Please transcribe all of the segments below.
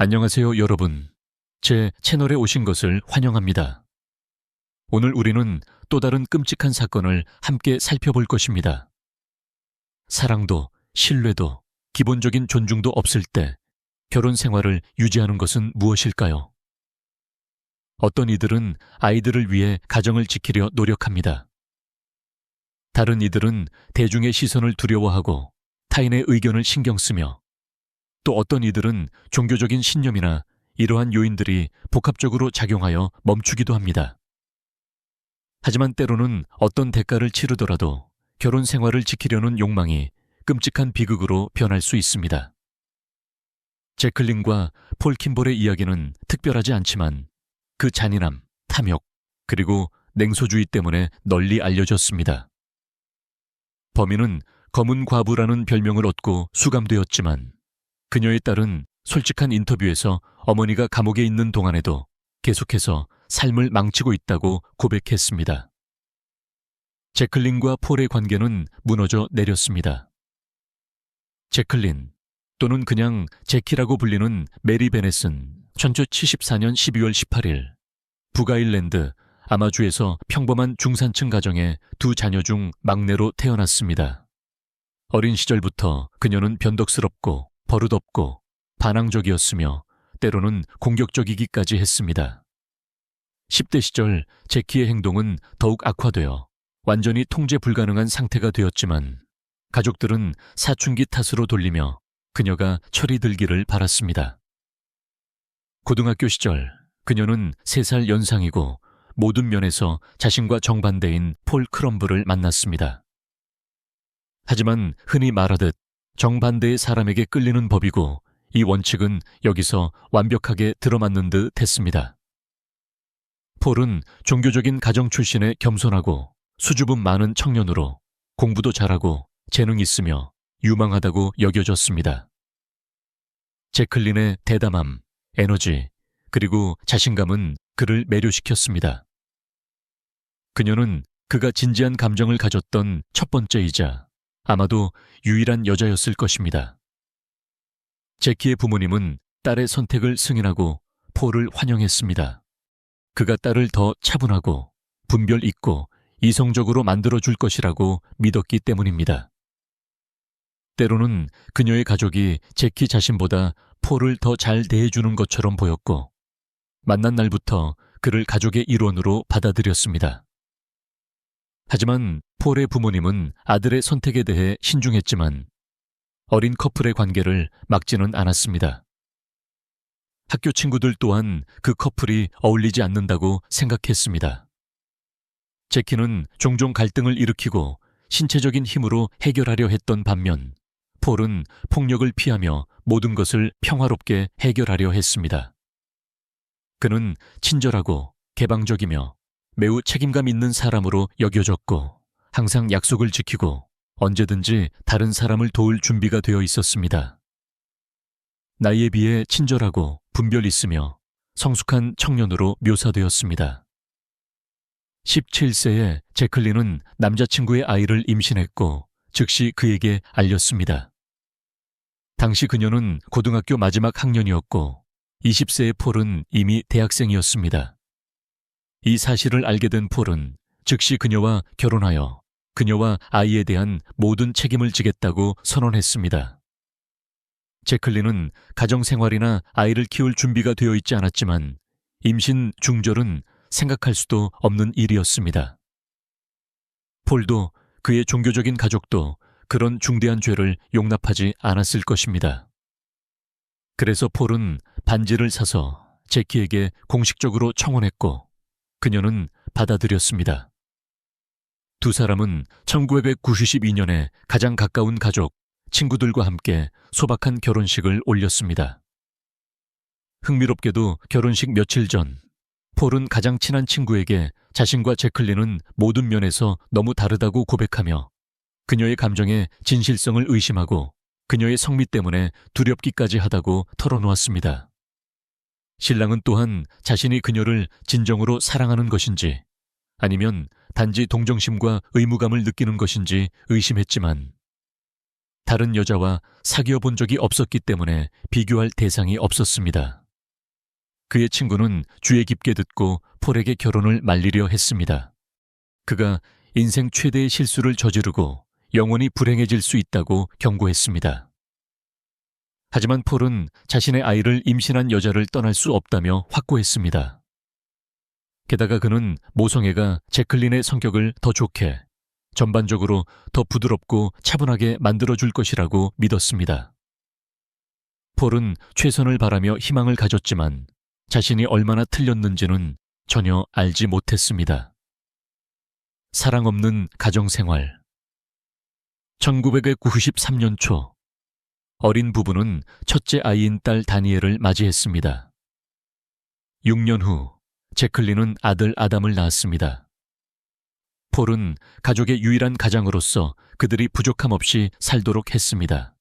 안녕하세요, 여러분. 제 채널에 오신 것을 환영합니다. 오늘 우리는 또 다른 끔찍한 사건을 함께 살펴볼 것입니다. 사랑도, 신뢰도, 기본적인 존중도 없을 때 결혼 생활을 유지하는 것은 무엇일까요? 어떤 이들은 아이들을 위해 가정을 지키려 노력합니다. 다른 이들은 대중의 시선을 두려워하고 타인의 의견을 신경 쓰며, 또 어떤 이들은 종교적인 신념이나 이러한 요인들이 복합적으로 작용하여 멈추기도 합니다. 하지만 때로는 어떤 대가를 치르더라도 결혼 생활을 지키려는 욕망이 끔찍한 비극으로 변할 수 있습니다. 제클린과 폴 킴볼의 이야기는 특별하지 않지만 그 잔인함, 탐욕, 그리고 냉소주의 때문에 널리 알려졌습니다. 범인은 검은 과부라는 별명을 얻고 수감되었지만 그녀의 딸은 솔직한 인터뷰에서 어머니가 감옥에 있는 동안에도 계속해서 삶을 망치고 있다고 고백했습니다. 제클린과 폴의 관계는 무너져 내렸습니다. 제클린, 또는 그냥 제키라고 불리는 메리 베넷은 1974년 12월 18일 북아일랜드 아마주에서 평범한 중산층 가정의 두 자녀 중 막내로 태어났습니다. 어린 시절부터 그녀는 변덕스럽고 버릇없고 반항적이었으며 때로는 공격적이기까지 했습니다. 10대 시절 제키의 행동은 더욱 악화되어 완전히 통제 불가능한 상태가 되었지만 가족들은 사춘기 탓으로 돌리며 그녀가 철이 들기를 바랐습니다. 고등학교 시절 그녀는 3살 연상이고 모든 면에서 자신과 정반대인 폴 크럼블을 만났습니다. 하지만 흔히 말하듯 정반대의 사람에게 끌리는 법이고 이 원칙은 여기서 완벽하게 들어맞는 듯 했습니다. 폴은 종교적인 가정 출신의 겸손하고 수줍음 많은 청년으로 공부도 잘하고 재능이 있으며 유망하다고 여겨졌습니다. 제클린의 대담함, 에너지, 그리고 자신감은 그를 매료시켰습니다. 그녀는 그가 진지한 감정을 가졌던 첫 번째이자 아마도 유일한 여자였을 것입니다. 제키의 부모님은 딸의 선택을 승인하고 폴을 환영했습니다. 그가 딸을 더 차분하고 분별 있고 이성적으로 만들어줄 것이라고 믿었기 때문입니다. 때로는 그녀의 가족이 제키 자신보다 폴을 더 잘 대해주는 것처럼 보였고 만난 날부터 그를 가족의 일원으로 받아들였습니다. 하지만 폴의 부모님은 아들의 선택에 대해 신중했지만 어린 커플의 관계를 막지는 않았습니다. 학교 친구들 또한 그 커플이 어울리지 않는다고 생각했습니다. 제키는 종종 갈등을 일으키고 신체적인 힘으로 해결하려 했던 반면 폴은 폭력을 피하며 모든 것을 평화롭게 해결하려 했습니다. 그는 친절하고 개방적이며 매우 책임감 있는 사람으로 여겨졌고 항상 약속을 지키고 언제든지 다른 사람을 도울 준비가 되어 있었습니다. 나이에 비해 친절하고 분별 있으며 성숙한 청년으로 묘사되었습니다. 17세에 제클린은 남자친구의 아이를 임신했고 즉시 그에게 알렸습니다. 당시 그녀는 고등학교 마지막 학년이었고 20세의 폴은 이미 대학생이었습니다. 이 사실을 알게 된 폴은 즉시 그녀와 결혼하여 그녀와 아이에 대한 모든 책임을 지겠다고 선언했습니다. 제클린은 가정생활이나 아이를 키울 준비가 되어 있지 않았지만 임신 중절은 생각할 수도 없는 일이었습니다. 폴도 그의 종교적인 가족도 그런 중대한 죄를 용납하지 않았을 것입니다. 그래서 폴은 반지를 사서 제키에게 공식적으로 청혼했고 그녀는 받아들였습니다. 두 사람은 1992년에 가장 가까운 가족, 친구들과 함께 소박한 결혼식을 올렸습니다. 흥미롭게도 결혼식 며칠 전, 폴은 가장 친한 친구에게 자신과 제클린은 모든 면에서 너무 다르다고 고백하며 그녀의 감정의 진실성을 의심하고 그녀의 성미 때문에 두렵기까지 하다고 털어놓았습니다. 신랑은 또한 자신이 그녀를 진정으로 사랑하는 것인지 아니면 단지 동정심과 의무감을 느끼는 것인지 의심했지만 다른 여자와 사귀어 본 적이 없었기 때문에 비교할 대상이 없었습니다. 그의 친구는 주의 깊게 듣고 폴에게 결혼을 말리려 했습니다. 그가 인생 최대의 실수를 저지르고 영원히 불행해질 수 있다고 경고했습니다. 하지만 폴은 자신의 아이를 임신한 여자를 떠날 수 없다며 확고했습니다. 게다가 그는 모성애가 제클린의 성격을 더 좋게, 전반적으로 더 부드럽고 차분하게 만들어줄 것이라고 믿었습니다. 폴은 최선을 바라며 희망을 가졌지만 자신이 얼마나 틀렸는지는 전혀 알지 못했습니다. 사랑 없는 가정생활. 1993년 초, 어린 부부는 첫째 아이인 딸 다니엘을 맞이했습니다. 6년 후, 제클린은 아들 아담을 낳았습니다. 폴은 가족의 유일한 가장으로서 그들이 부족함 없이 살도록 했습니다.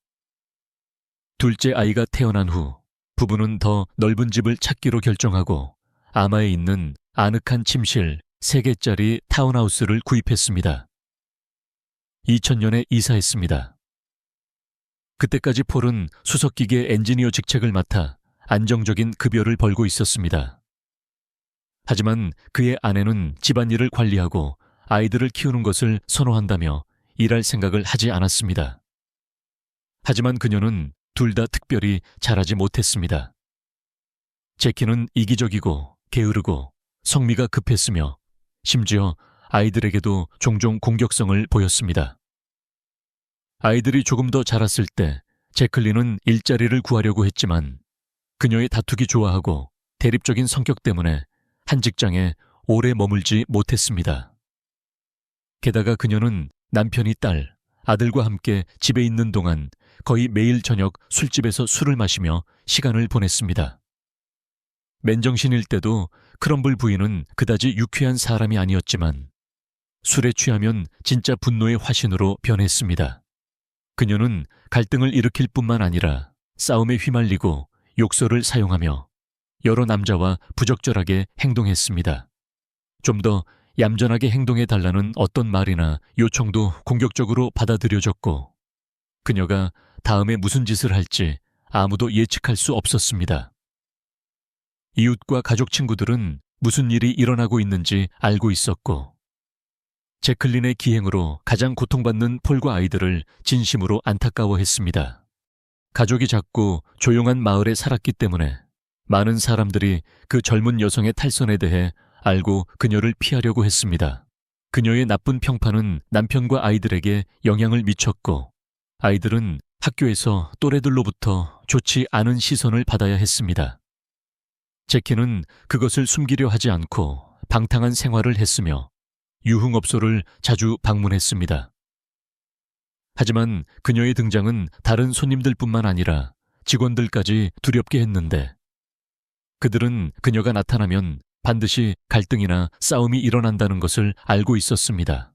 둘째 아이가 태어난 후 부부는 더 넓은 집을 찾기로 결정하고 아마에 있는 아늑한 침실 3개짜리 타운하우스를 구입했습니다. 2000년에 이사했습니다. 그때까지 폴은 수석기계 엔지니어 직책을 맡아 안정적인 급여를 벌고 있었습니다. 하지만 그의 아내는 집안일을 관리하고 아이들을 키우는 것을 선호한다며 일할 생각을 하지 않았습니다. 하지만 그녀는 둘 다 특별히 잘하지 못했습니다. 제키는 이기적이고 게으르고 성미가 급했으며 심지어 아이들에게도 종종 공격성을 보였습니다. 아이들이 조금 더 자랐을 때 제클린은 일자리를 구하려고 했지만 그녀의 다투기 좋아하고 대립적인 성격 때문에 한 직장에 오래 머물지 못했습니다. 게다가 그녀는 남편이 딸, 아들과 함께 집에 있는 동안 거의 매일 저녁 술집에서 술을 마시며 시간을 보냈습니다. 맨정신일 때도 크럼블 부인은 그다지 유쾌한 사람이 아니었지만 술에 취하면 진짜 분노의 화신으로 변했습니다. 그녀는 갈등을 일으킬 뿐만 아니라 싸움에 휘말리고 욕설을 사용하며 여러 남자와 부적절하게 행동했습니다. 좀 더 얌전하게 행동해달라는 어떤 말이나 요청도 공격적으로 받아들여졌고 그녀가 다음에 무슨 짓을 할지 아무도 예측할 수 없었습니다. 이웃과 가족 친구들은 무슨 일이 일어나고 있는지 알고 있었고 제클린의 기행으로 가장 고통받는 폴과 아이들을 진심으로 안타까워했습니다. 가족이 작고 조용한 마을에 살았기 때문에 많은 사람들이 그 젊은 여성의 탈선에 대해 알고 그녀를 피하려고 했습니다. 그녀의 나쁜 평판은 남편과 아이들에게 영향을 미쳤고 아이들은 학교에서 또래들로부터 좋지 않은 시선을 받아야 했습니다. 제키는 그것을 숨기려 하지 않고 방탕한 생활을 했으며 유흥업소를 자주 방문했습니다. 하지만 그녀의 등장은 다른 손님들뿐만 아니라 직원들까지 두렵게 했는데 그들은 그녀가 나타나면 반드시 갈등이나 싸움이 일어난다는 것을 알고 있었습니다.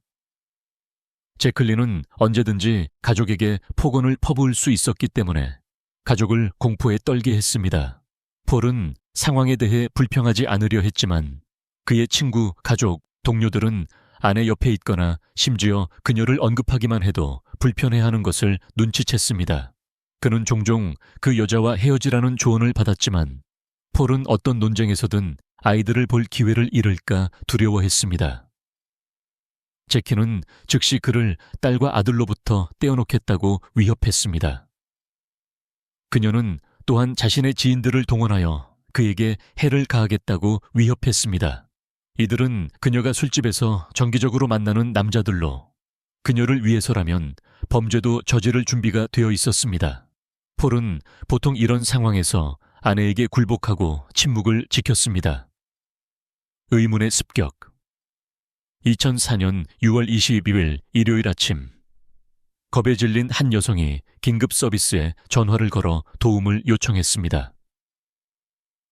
제클린은 언제든지 가족에게 폭언을 퍼부을 수 있었기 때문에 가족을 공포에 떨게 했습니다. 폴은 상황에 대해 불평하지 않으려 했지만 그의 친구, 가족, 동료들은 아내 옆에 있거나 심지어 그녀를 언급하기만 해도 불편해하는 것을 눈치챘습니다. 그는 종종 그 여자와 헤어지라는 조언을 받았지만 폴은 어떤 논쟁에서든 아이들을 볼 기회를 잃을까 두려워했습니다. 제키는 즉시 그를 딸과 아들로부터 떼어놓겠다고 위협했습니다. 그녀는 또한 자신의 지인들을 동원하여 그에게 해를 가하겠다고 위협했습니다. 이들은 그녀가 술집에서 정기적으로 만나는 남자들로 그녀를 위해서라면 범죄도 저지를 준비가 되어 있었습니다. 폴은 보통 이런 상황에서 아내에게 굴복하고 침묵을 지켰습니다. 의문의 습격. 2004년 6월 22일 일요일 아침, 겁에 질린 한 여성이 긴급 서비스에 전화를 걸어 도움을 요청했습니다.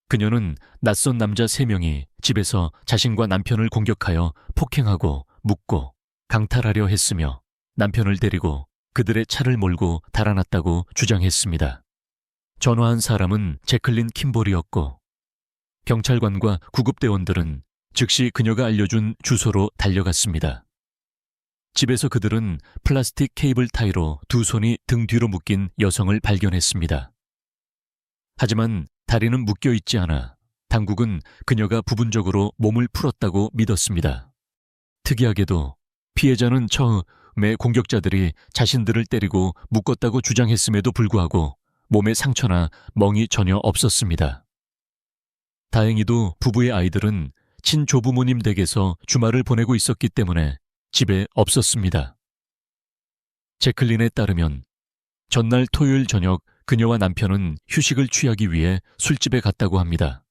그녀는 낯선 남자 3명이 집에서 자신과 남편을 공격하여 폭행하고 묻고 강탈하려 했으며 남편을 데리고 그들의 차를 몰고 달아났다고 주장했습니다. 전화한 사람은 제클린 킴볼이었고 경찰관과 구급대원들은 즉시 그녀가 알려준 주소로 달려갔습니다. 집에서 그들은 플라스틱 케이블 타이로 두 손이 등 뒤로 묶인 여성을 발견했습니다. 하지만 다리는 묶여 있지 않아 당국은 그녀가 부분적으로 몸을 풀었다고 믿었습니다. 특이하게도 피해자는 처음에 공격자들이 자신들을 때리고 묶었다고 주장했음에도 불구하고 몸에 상처나 멍이 전혀 없었습니다. 다행히도 부부의 아이들은 친조부모님 댁에서 주말을 보내고 있었기 때문에 집에 없었습니다. 제클린에 따르면 전날 토요일 저녁 그녀와 남편은 휴식을 취하기 위해 술집에 갔다고 합니다.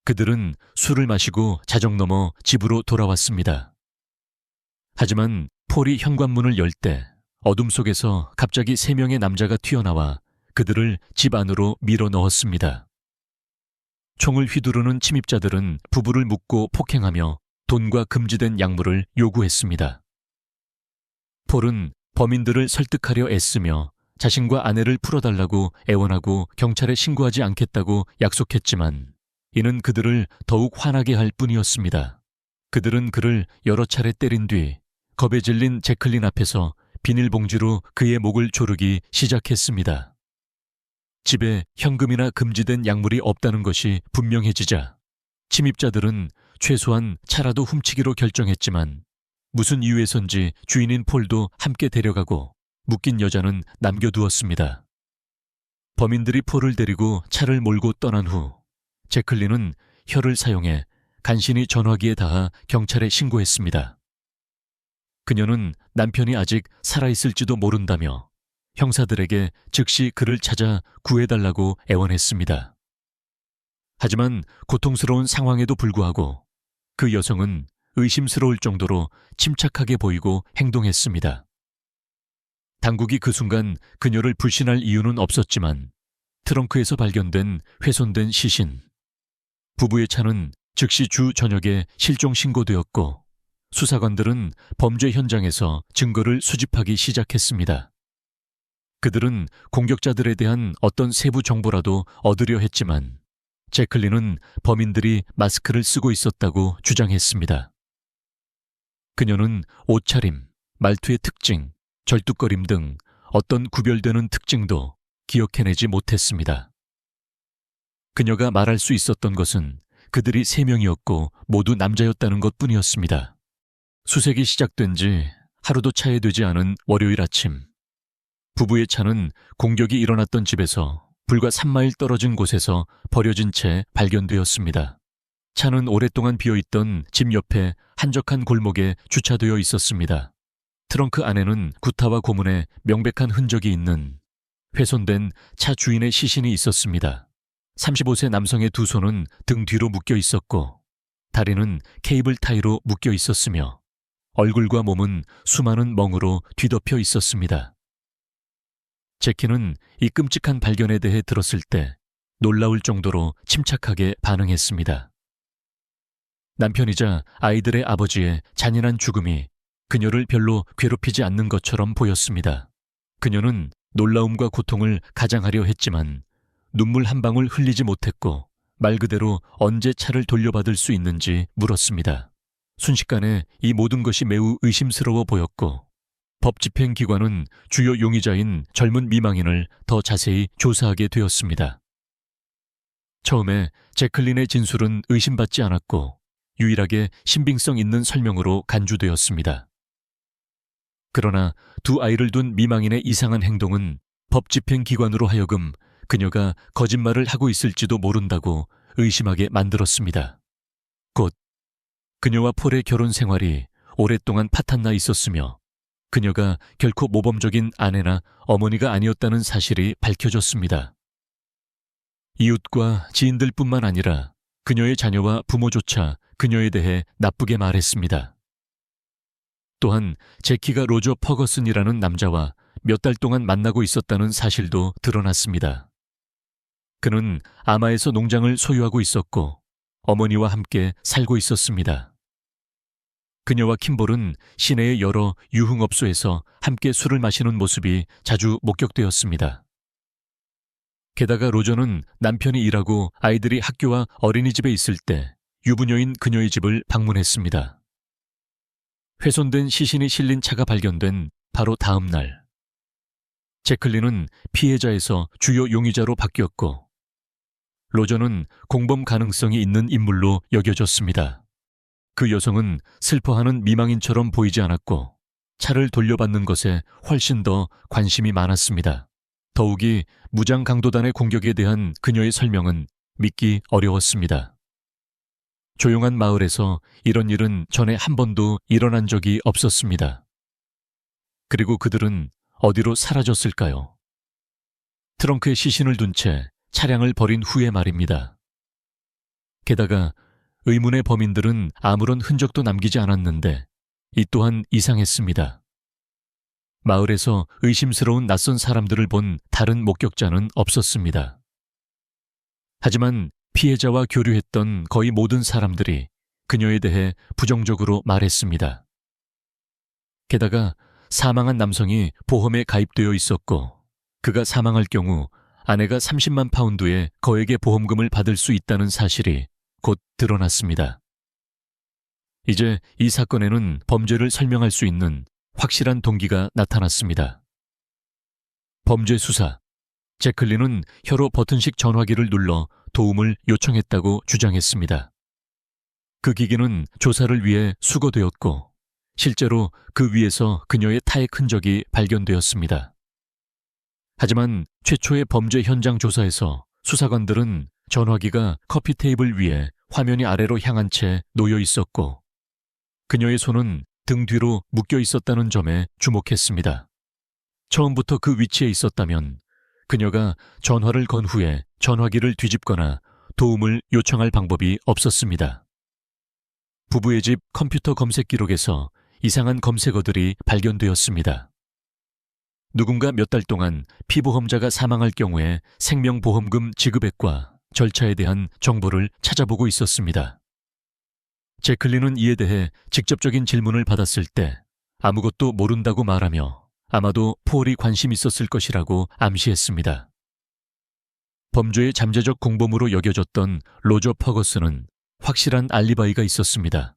그들은 술을 마시고 자정 넘어 집으로 돌아왔습니다. 하지만 폴이 현관문을 열 때 어둠 속에서 갑자기 3명의 남자가 튀어나와 그들을 집 안으로 밀어 넣었습니다. 총을 휘두르는 침입자들은 부부를 묶고 폭행하며 돈과 금지된 약물을 요구했습니다. 폴은 범인들을 설득하려 애쓰며 자신과 아내를 풀어달라고 애원하고 경찰에 신고하지 않겠다고 약속했지만 이는 그들을 더욱 화나게 할 뿐이었습니다. 그들은 그를 여러 차례 때린 뒤 겁에 질린 제클린 앞에서 비닐봉지로 그의 목을 조르기 시작했습니다. 집에 현금이나 금지된 약물이 없다는 것이 분명해지자 침입자들은 최소한 차라도 훔치기로 결정했지만 무슨 이유에선지 주인인 폴도 함께 데려가고 묶인 여자는 남겨두었습니다. 범인들이 폴을 데리고 차를 몰고 떠난 후 제클린은 혀를 사용해 간신히 전화기에 닿아 경찰에 신고했습니다. 그녀는 남편이 아직 살아있을지도 모른다며 형사들에게 즉시 그를 찾아 구해달라고 애원했습니다. 하지만 고통스러운 상황에도 불구하고 그 여성은 의심스러울 정도로 침착하게 보이고 행동했습니다. 당국이 그 순간 그녀를 불신할 이유는 없었지만 트렁크에서 발견된 훼손된 시신, 부부의 차는 즉시 주 저녁에 실종 신고되었고 수사관들은 범죄 현장에서 증거를 수집하기 시작했습니다. 그들은 공격자들에 대한 어떤 세부 정보라도 얻으려 했지만 제클린은 범인들이 마스크를 쓰고 있었다고 주장했습니다. 그녀는 옷차림, 말투의 특징, 절뚝거림 등 어떤 구별되는 특징도 기억해내지 못했습니다. 그녀가 말할 수 있었던 것은 그들이 3명이었고 모두 남자였다는 것뿐이었습니다. 수색이 시작된 지 하루도 차에 되지 않은 월요일 아침, 부부의 차는 공격이 일어났던 집에서 불과 3마일 떨어진 곳에서 버려진 채 발견되었습니다. 차는 오랫동안 비어있던 집 옆에 한적한 골목에 주차되어 있었습니다. 트렁크 안에는 구타와 고문에 명백한 흔적이 있는 훼손된 차 주인의 시신이 있었습니다. 35세 남성의 두 손은 등 뒤로 묶여 있었고 다리는 케이블 타이로 묶여 있었으며 얼굴과 몸은 수많은 멍으로 뒤덮여 있었습니다. 제키는 이 끔찍한 발견에 대해 들었을 때 놀라울 정도로 침착하게 반응했습니다. 남편이자 아이들의 아버지의 잔인한 죽음이 그녀를 별로 괴롭히지 않는 것처럼 보였습니다. 그녀는 놀라움과 고통을 가장하려 했지만 눈물 한 방울 흘리지 못했고 말 그대로 언제 차를 돌려받을 수 있는지 물었습니다. 순식간에 이 모든 것이 매우 의심스러워 보였고 법집행기관은 주요 용의자인 젊은 미망인을 더 자세히 조사하게 되었습니다. 처음에 제클린의 진술은 의심받지 않았고 유일하게 신빙성 있는 설명으로 간주되었습니다. 그러나 두 아이를 둔 미망인의 이상한 행동은 법집행기관으로 하여금 그녀가 거짓말을 하고 있을지도 모른다고 의심하게 만들었습니다. 곧 그녀와 폴의 결혼 생활이 오랫동안 파탄나 있었으며 그녀가 결코 모범적인 아내나 어머니가 아니었다는 사실이 밝혀졌습니다. 이웃과 지인들뿐만 아니라 그녀의 자녀와 부모조차 그녀에 대해 나쁘게 말했습니다. 또한 제키가 로저 퍼거슨이라는 남자와 몇 달 동안 만나고 있었다는 사실도 드러났습니다. 그는 아마에서 농장을 소유하고 있었고 어머니와 함께 살고 있었습니다. 그녀와 킴볼은 시내의 여러 유흥업소에서 함께 술을 마시는 모습이 자주 목격되었습니다. 게다가 로저는 남편이 일하고 아이들이 학교와 어린이집에 있을 때 유부녀인 그녀의 집을 방문했습니다. 훼손된 시신이 실린 차가 발견된 바로 다음 날, 제클린은 피해자에서 주요 용의자로 바뀌었고 로저는 공범 가능성이 있는 인물로 여겨졌습니다. 그 여성은 슬퍼하는 미망인처럼 보이지 않았고 차를 돌려받는 것에 훨씬 더 관심이 많았습니다. 더욱이 무장 강도단의 공격에 대한 그녀의 설명은 믿기 어려웠습니다. 조용한 마을에서 이런 일은 전에 한 번도 일어난 적이 없었습니다. 그리고 그들은 어디로 사라졌을까요? 트렁크에 시신을 둔 채 차량을 버린 후에 말입니다. 게다가 의문의 범인들은 아무런 흔적도 남기지 않았는데 이 또한 이상했습니다. 마을에서 의심스러운 낯선 사람들을 본 다른 목격자는 없었습니다. 하지만 피해자와 교류했던 거의 모든 사람들이 그녀에 대해 부정적으로 말했습니다. 게다가 사망한 남성이 보험에 가입되어 있었고 그가 사망할 경우 아내가 30만 파운드의 거액의 보험금을 받을 수 있다는 사실이 곧 드러났습니다. 이제 이 사건에는 범죄를 설명할 수 있는 확실한 동기가 나타났습니다. 범죄 수사. 제클린은 혀로 버튼식 전화기를 눌러 도움을 요청했다고 주장했습니다. 그 기기는 조사를 위해 수거되었고 실제로 그 위에서 그녀의 타액 흔적이 발견되었습니다. 하지만 최초의 범죄 현장 조사에서 수사관들은 전화기가 커피 테이블 위에 화면이 아래로 향한 채 놓여 있었고 그녀의 손은 등 뒤로 묶여 있었다는 점에 주목했습니다. 처음부터 그 위치에 있었다면 그녀가 전화를 건 후에 전화기를 뒤집거나 도움을 요청할 방법이 없었습니다. 부부의 집 컴퓨터 검색 기록에서 이상한 검색어들이 발견되었습니다. 누군가 몇 달 동안 피보험자가 사망할 경우에 생명보험금 지급액과 절차에 대한 정보를 찾아보고 있었습니다. 제클린은 이에 대해 직접적인 질문을 받았을 때 아무것도 모른다고 말하며 아마도 폴이 관심 있었을 것이라고 암시했습니다. 범죄의 잠재적 공범으로 여겨졌던 로저 퍼거슨은 확실한 알리바이가 있었습니다.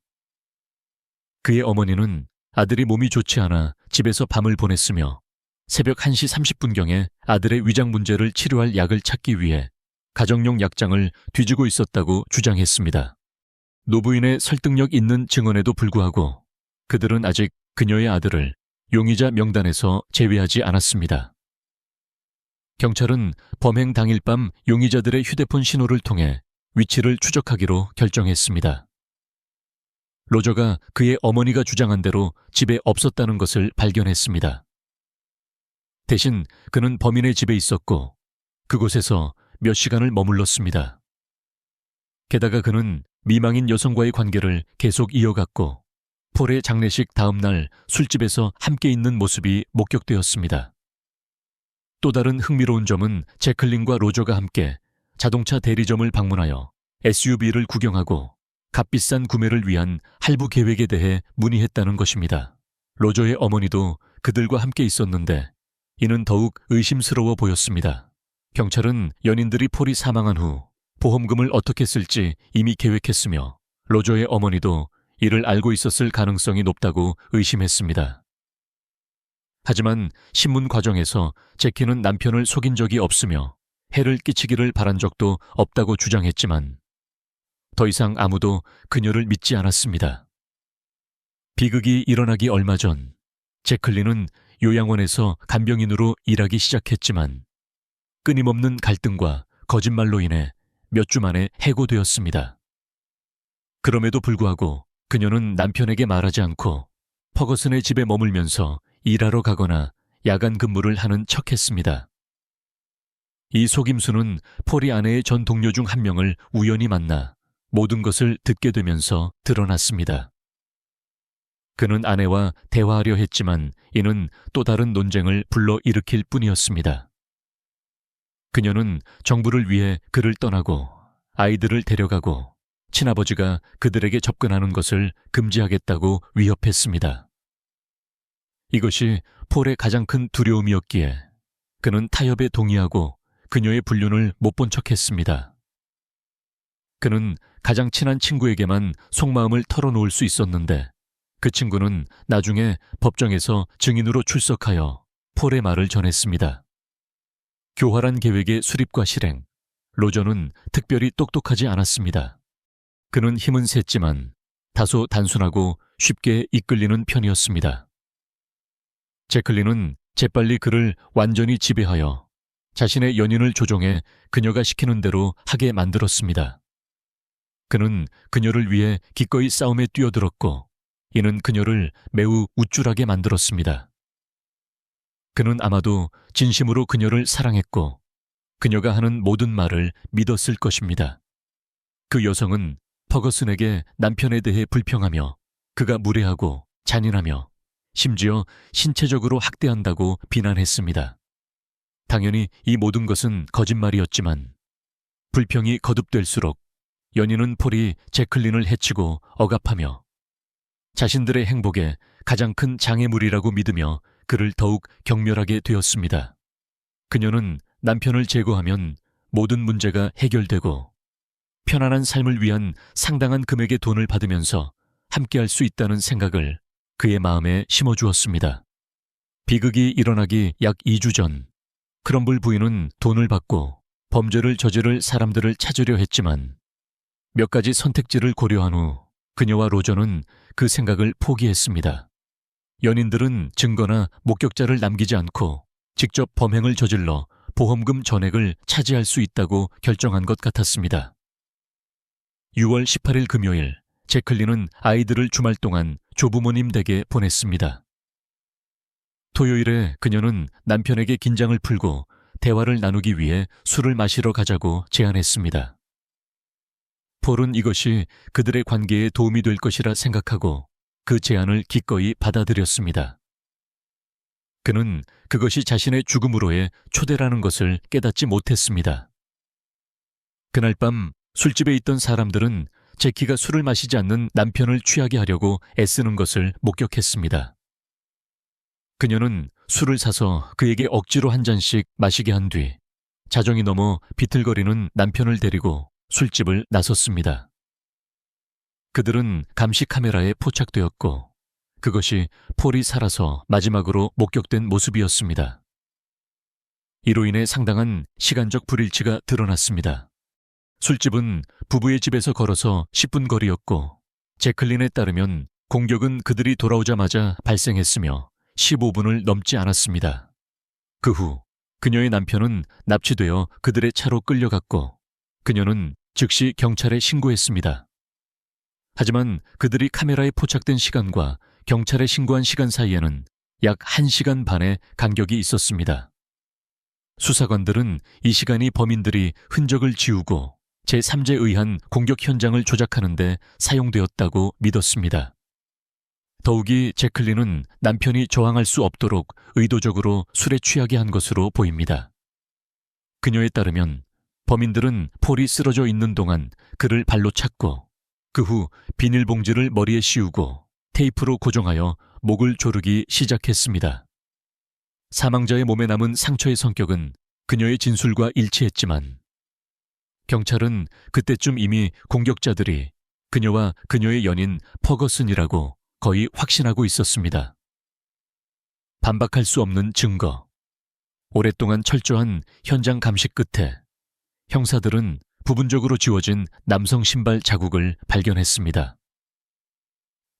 그의 어머니는 아들이 몸이 좋지 않아 집에서 밤을 보냈으며 새벽 1시 30분경에 아들의 위장 문제를 치료할 약을 찾기 위해 가정용 약장을 뒤지고 있었다고 주장했습니다. 노부인의 설득력 있는 증언에도 불구하고 그들은 아직 그녀의 아들을 용의자 명단에서 제외하지 않았습니다. 경찰은 범행 당일 밤 용의자들의 휴대폰 신호를 통해 위치를 추적하기로 결정했습니다. 로저가 그의 어머니가 주장한 대로 집에 없었다는 것을 발견했습니다. 대신 그는 범인의 집에 있었고 그곳에서 몇 시간을 머물렀습니다. 게다가 그는 미망인 여성과의 관계를 계속 이어갔고 폴의 장례식 다음 날 술집에서 함께 있는 모습이 목격되었습니다. 또 다른 흥미로운 점은 제클린과 로저가 함께 자동차 대리점을 방문하여 SUV를 구경하고 값비싼 구매를 위한 할부 계획에 대해 문의했다는 것입니다. 로저의 어머니도 그들과 함께 있었는데 이는 더욱 의심스러워 보였습니다. 경찰은 연인들이 폴이 사망한 후 보험금을 어떻게 쓸지 이미 계획했으며 로저의 어머니도 이를 알고 있었을 가능성이 높다고 의심했습니다. 하지만 신문 과정에서 제키는 남편을 속인 적이 없으며 해를 끼치기를 바란 적도 없다고 주장했지만 더 이상 아무도 그녀를 믿지 않았습니다. 비극이 일어나기 얼마 전 제클린은 요양원에서 간병인으로 일하기 시작했지만 끊임없는 갈등과 거짓말로 인해 몇 주 만에 해고되었습니다. 그럼에도 불구하고 그녀는 남편에게 말하지 않고 퍼거슨의 집에 머물면서 일하러 가거나 야간 근무를 하는 척했습니다. 이 속임수는 폴이 아내의 전 동료 중 한 명을 우연히 만나 모든 것을 듣게 되면서 드러났습니다. 그는 아내와 대화하려 했지만 이는 또 다른 논쟁을 불러일으킬 뿐이었습니다. 그녀는 정부를 위해 그를 떠나고 아이들을 데려가고 친아버지가 그들에게 접근하는 것을 금지하겠다고 위협했습니다. 이것이 폴의 가장 큰 두려움이었기에 그는 타협에 동의하고 그녀의 불륜을 못 본 척했습니다. 그는 가장 친한 친구에게만 속마음을 털어놓을 수 있었는데 그 친구는 나중에 법정에서 증인으로 출석하여 폴의 말을 전했습니다. 교활한 계획의 수립과 실행, 로저는 특별히 똑똑하지 않았습니다. 그는 힘은 셌지만 다소 단순하고 쉽게 이끌리는 편이었습니다. 제클린은 재빨리 그를 완전히 지배하여 자신의 연인을 조종해 그녀가 시키는 대로 하게 만들었습니다. 그는 그녀를 위해 기꺼이 싸움에 뛰어들었고 이는 그녀를 매우 우쭐하게 만들었습니다. 그는 아마도 진심으로 그녀를 사랑했고 그녀가 하는 모든 말을 믿었을 것입니다. 그 여성은 퍼거슨에게 남편에 대해 불평하며 그가 무례하고 잔인하며 심지어 신체적으로 학대한다고 비난했습니다. 당연히 이 모든 것은 거짓말이었지만 불평이 거듭될수록 연인은 폴이 제클린을 해치고 억압하며 자신들의 행복에 가장 큰 장애물이라고 믿으며 그를 더욱 경멸하게 되었습니다. 그녀는 남편을 제거하면 모든 문제가 해결되고 편안한 삶을 위한 상당한 금액의 돈을 받으면서 함께할 수 있다는 생각을 그의 마음에 심어주었습니다. 비극이 일어나기 약 2주 전, 크럼블 부인은 돈을 받고 범죄를 저지를 사람들을 찾으려 했지만 몇 가지 선택지를 고려한 후 그녀와 로저는 그 생각을 포기했습니다. 연인들은 증거나 목격자를 남기지 않고 직접 범행을 저질러 보험금 전액을 차지할 수 있다고 결정한 것 같았습니다. 6월 18일 금요일, 제클린은 아이들을 주말 동안 조부모님 댁에 보냈습니다. 토요일에 그녀는 남편에게 긴장을 풀고 대화를 나누기 위해 술을 마시러 가자고 제안했습니다. 폴은 이것이 그들의 관계에 도움이 될 것이라 생각하고 그 제안을 기꺼이 받아들였습니다. 그는 그것이 자신의 죽음으로의 초대라는 것을 깨닫지 못했습니다. 그날 밤 술집에 있던 사람들은 제키가 술을 마시지 않는 남편을 취하게 하려고 애쓰는 것을 목격했습니다. 그녀는 술을 사서 그에게 억지로 한 잔씩 마시게 한 뒤 자정이 넘어 비틀거리는 남편을 데리고 술집을 나섰습니다. 그들은 감시 카메라에 포착되었고 그것이 폴이 살아서 마지막으로 목격된 모습이었습니다. 이로 인해 상당한 시간적 불일치가 드러났습니다. 술집은 부부의 집에서 걸어서 10분 거리였고 제클린에 따르면 공격은 그들이 돌아오자마자 발생했으며 15분을 넘지 않았습니다. 그 후 그녀의 남편은 납치되어 그들의 차로 끌려갔고 그녀는 즉시 경찰에 신고했습니다. 하지만 그들이 카메라에 포착된 시간과 경찰에 신고한 시간 사이에는 약 1시간 반의 간격이 있었습니다. 수사관들은 이 시간이 범인들이 흔적을 지우고 제3자에 의한 공격 현장을 조작하는 데 사용되었다고 믿었습니다. 더욱이 제클린은 남편이 저항할 수 없도록 의도적으로 술에 취하게 한 것으로 보입니다. 그녀에 따르면 범인들은 폴이 쓰러져 있는 동안 그를 발로 찼고 그 후 비닐봉지를 머리에 씌우고 테이프로 고정하여 목을 조르기 시작했습니다. 사망자의 몸에 남은 상처의 성격은 그녀의 진술과 일치했지만 경찰은 그때쯤 이미 공격자들이 그녀와 그녀의 연인 퍼거슨이라고 거의 확신하고 있었습니다. 반박할 수 없는 증거, 오랫동안 철저한 현장 감시 끝에 형사들은 부분적으로 지워진 남성 신발 자국을 발견했습니다.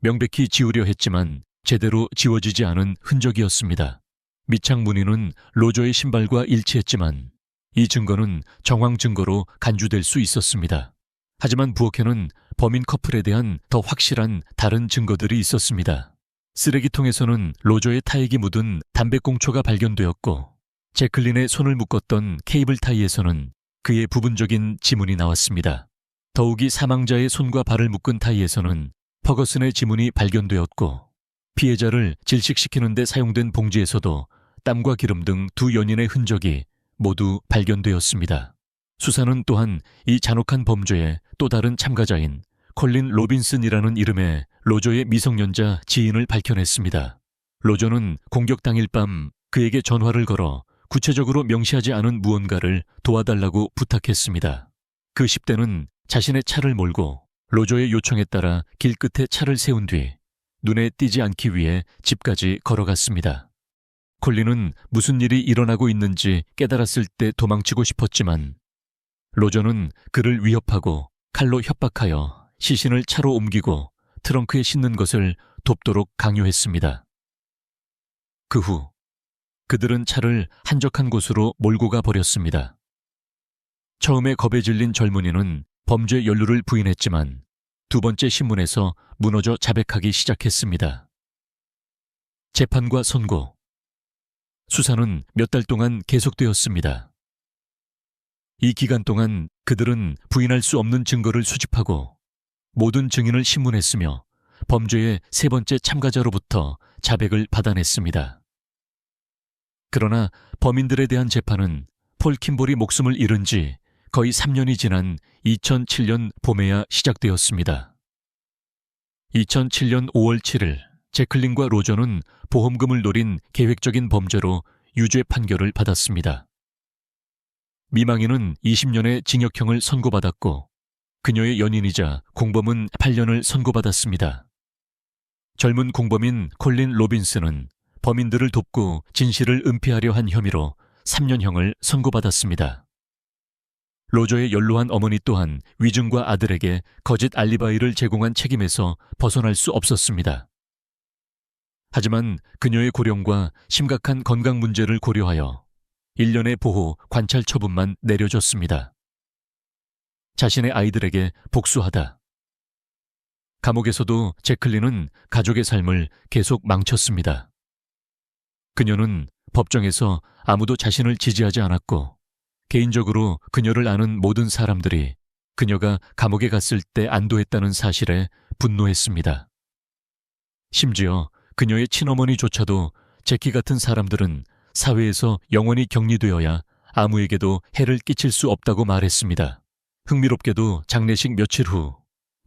명백히 지우려 했지만 제대로 지워지지 않은 흔적이었습니다. 밑창 무늬는 로저의 신발과 일치했지만 이 증거는 정황 증거로 간주될 수 있었습니다. 하지만 부엌에는 범인 커플에 대한 더 확실한 다른 증거들이 있었습니다. 쓰레기통에서는 로저의 타액이 묻은 담배꽁초가 발견되었고 제클린의 손을 묶었던 케이블 타이에서는 그의 부분적인 지문이 나왔습니다. 더욱이 사망자의 손과 발을 묶은 타이에서는 퍼거슨의 지문이 발견되었고 피해자를 질식시키는 데 사용된 봉지에서도 땀과 기름 등 두 연인의 흔적이 모두 발견되었습니다. 수사는 또한 이 잔혹한 범죄의 또 다른 참가자인 콜린 로빈슨이라는 이름의 로저의 미성년자 지인을 밝혀냈습니다. 로저는 공격 당일 밤 그에게 전화를 걸어 구체적으로 명시하지 않은 무언가를 도와달라고 부탁했습니다. 그 10대는 자신의 차를 몰고 로저의 요청에 따라 길 끝에 차를 세운 뒤 눈에 띄지 않기 위해 집까지 걸어갔습니다. 콜린은 무슨 일이 일어나고 있는지 깨달았을 때 도망치고 싶었지만 로저는 그를 위협하고 칼로 협박하여 시신을 차로 옮기고 트렁크에 싣는 것을 돕도록 강요했습니다. 그 후 그들은 차를 한적한 곳으로 몰고 가 버렸습니다. 처음에 겁에 질린 젊은이는 범죄 연루를 부인했지만 두 번째 신문에서 무너져 자백하기 시작했습니다. 재판과 선고, 수사는 몇 달 동안 계속되었습니다. 이 기간 동안 그들은 부인할 수 없는 증거를 수집하고 모든 증인을 신문했으며 범죄의 세 번째 참가자로부터 자백을 받아냈습니다. 그러나 범인들에 대한 재판은 폴 킴볼이 목숨을 잃은 지 거의 3년이 지난 2007년 봄에야 시작되었습니다. 2007년 5월 7일 제클린과 로저는 보험금을 노린 계획적인 범죄로 유죄 판결을 받았습니다. 미망인은 20년의 징역형을 선고받았고 그녀의 연인이자 공범은 8년을 선고받았습니다. 젊은 공범인 콜린 로빈스는 범인들을 돕고 진실을 은폐하려 한 혐의로 3년형을 선고받았습니다. 로저의 연로한 어머니 또한 위증과 아들에게 거짓 알리바이를 제공한 책임에서 벗어날 수 없었습니다. 하지만 그녀의 고령과 심각한 건강 문제를 고려하여 1년의 보호 관찰 처분만 내려졌습니다. 자신의 아이들에게 복수하다. 감옥에서도 제클린은 가족의 삶을 계속 망쳤습니다. 그녀는 법정에서 아무도 자신을 지지하지 않았고 개인적으로 그녀를 아는 모든 사람들이 그녀가 감옥에 갔을 때 안도했다는 사실에 분노했습니다. 심지어 그녀의 친어머니조차도 제키 같은 사람들은 사회에서 영원히 격리되어야 아무에게도 해를 끼칠 수 없다고 말했습니다. 흥미롭게도 장례식 며칠 후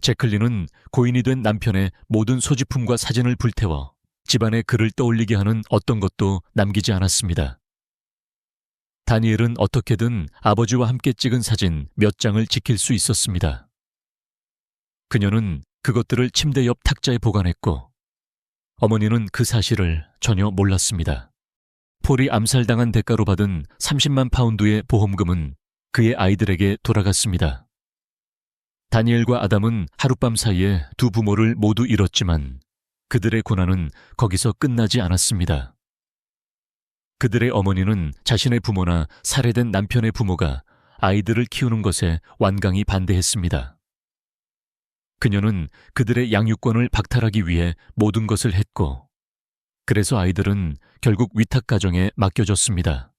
제클린은 고인이 된 남편의 모든 소지품과 사진을 불태워 집안의 그를 떠올리게 하는 어떤 것도 남기지 않았습니다. 다니엘은 어떻게든 아버지와 함께 찍은 사진 몇 장을 지킬 수 있었습니다. 그녀는 그것들을 침대 옆 탁자에 보관했고 어머니는 그 사실을 전혀 몰랐습니다. 폴이 암살당한 대가로 받은 30만 파운드의 보험금은 그의 아이들에게 돌아갔습니다. 다니엘과 아담은 하룻밤 사이에 두 부모를 모두 잃었지만 그들의 고난은 거기서 끝나지 않았습니다. 그들의 어머니는 자신의 부모나 살해된 남편의 부모가 아이들을 키우는 것에 완강히 반대했습니다. 그녀는 그들의 양육권을 박탈하기 위해 모든 것을 했고, 그래서 아이들은 결국 위탁가정에 맡겨졌습니다.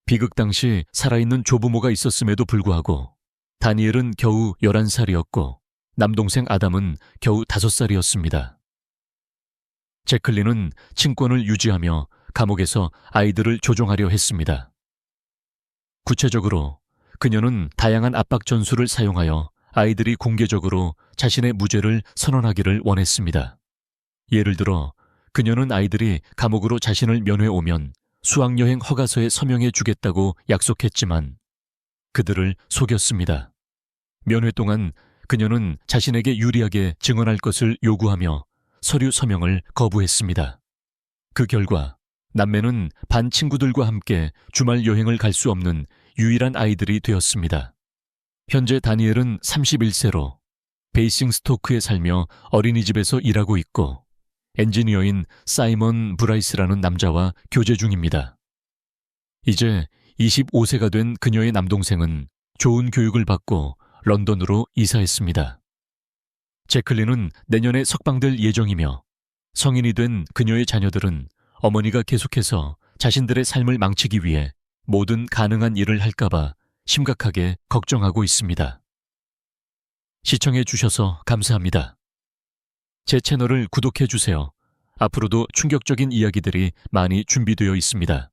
비극 당시 살아있는 조부모가 있었음에도 불구하고 다니엘은 겨우 11살이었고 남동생 아담은 겨우 5살이었습니다. 제클린은 친권을 유지하며 감옥에서 아이들을 조종하려 했습니다. 구체적으로 그녀는 다양한 압박 전술을 사용하여 아이들이 공개적으로 자신의 무죄를 선언하기를 원했습니다. 예를 들어 그녀는 아이들이 감옥으로 자신을 면회 오면 수학여행 허가서에 서명해 주겠다고 약속했지만 그들을 속였습니다. 면회 동안 그녀는 자신에게 유리하게 증언할 것을 요구하며 서류 서명을 거부했습니다. 그 결과 남매는 반 친구들과 함께 주말 여행을 갈 수 없는 유일한 아이들이 되었습니다. 현재 다니엘은 31세로 베이싱스토크에 살며 어린이집에서 일하고 있고 엔지니어인 사이먼 브라이스라는 남자와 교제 중입니다. 이제 25세가 된 그녀의 남동생은 좋은 교육을 받고 런던으로 이사했습니다. 제클린은 내년에 석방될 예정이며 성인이 된 그녀의 자녀들은 어머니가 계속해서 자신들의 삶을 망치기 위해 모든 가능한 일을 할까봐 심각하게 걱정하고 있습니다. 시청해 주셔서 감사합니다. 제 채널을 구독해 주세요. 앞으로도 충격적인 이야기들이 많이 준비되어 있습니다.